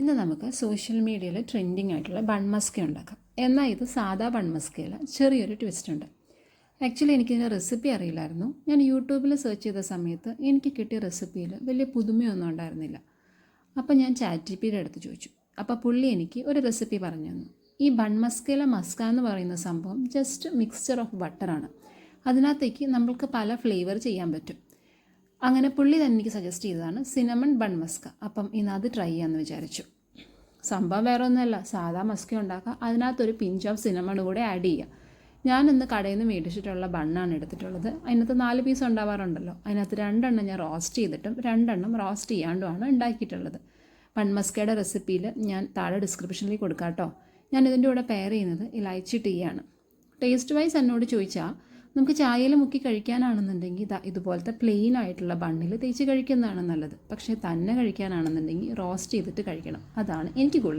ഇന്ന് നമുക്ക് സോഷ്യൽ മീഡിയയിൽ ട്രെൻഡിങ് ആയിട്ടുള്ള ബൺ മസ്ക ഉണ്ടാക്കാം. എന്നാൽ ഇത് സാധാ ബൺ മസ്കയല്ല, ചെറിയൊരു ട്വിസ്റ്റ് ഉണ്ട്. ആക്ച്വലി എനിക്കിതിൻ്റെ റെസിപ്പി അറിയില്ലായിരുന്നു. ഞാൻ യൂട്യൂബിൽ സെർച്ച് ചെയ്ത സമയത്ത് എനിക്ക് കിട്ടിയ റെസിപ്പിയിൽ വലിയ പുതുമയൊന്നും ഉണ്ടായിരുന്നില്ല. അപ്പോൾ ഞാൻ ChatGPT അടുത്ത് ചോദിച്ചു. അപ്പോൾ പുള്ളി എനിക്ക് ഒരു റെസിപ്പി പറഞ്ഞു തന്നു. ഈ ബൺ മസ്കയിലെ മസ്ക എന്ന് പറയുന്ന സംഭവം ജസ്റ്റ് മിക്സ്ചർ ഓഫ് ബട്ടറാണ്. അതിനകത്തേക്ക് നമ്മൾക്ക് പല ഫ്ലേവർ ചെയ്യാൻ പറ്റും. അങ്ങനെ പുള്ളി തന്നെ എനിക്ക് സജസ്റ്റ് ചെയ്തതാണ് സിനമൺ ബൺ മസ്ക. അപ്പം ഇന്ന് അത് ട്രൈ ചെയ്യാമെന്ന് വിചാരിച്ചു. സംഭവം വേറെ ഒന്നുമല്ല, സാധാ മസ്ക ഉണ്ടാക്കുക, അതിനകത്തൊരു പിഞ്ച് ഓഫ് സിനമൺ കൂടെ ആഡ് ചെയ്യുക. ഞാനിന്ന് കടയിൽ നിന്ന് മേടിച്ചിട്ടുള്ള ബണ്ണാണ് എടുത്തിട്ടുള്ളത്. അതിനകത്ത് 4 പീസ് ഉണ്ടാവാറുണ്ടല്ലോ, അതിനകത്ത് 2 എണ്ണം ഞാൻ റോസ്റ്റ് ചെയ്തിട്ടും 2 എണ്ണം റോസ്റ്റ് ചെയ്യാണ്ടുമാണ് ഉണ്ടാക്കിയിട്ടുള്ളത്. ബൺ മസ്കയുടെ റെസിപ്പിയിൽ ഞാൻ താഴെ ഡിസ്ക്രിപ്ഷനിൽ കൊടുക്കാം കേട്ടോ. ഞാൻ ഇതിൻ്റെ കൂടെ പെയർ ചെയ്യുന്നത് ഇലൈച്ചി ടീ ആണ്. ടേസ്റ്റ് വൈസ് എന്നോട് ചോദിച്ചാൽ നമുക്ക് ചായയിൽ മുക്കി കഴിക്കാനാണെന്നുണ്ടെങ്കിൽ ഇതുപോലത്തെ പ്ലെയിൻ ആയിട്ടുള്ള ബണ്ണിൽ തേച്ച് കഴിക്കുന്നതാണ് നല്ലത്. പക്ഷേ തന്നെ കഴിക്കാനാണെന്നുണ്ടെങ്കിൽ റോസ്റ്റ് ചെയ്തിട്ട് കഴിക്കണം. അതാണ് എനിക്ക് കൂടുതൽ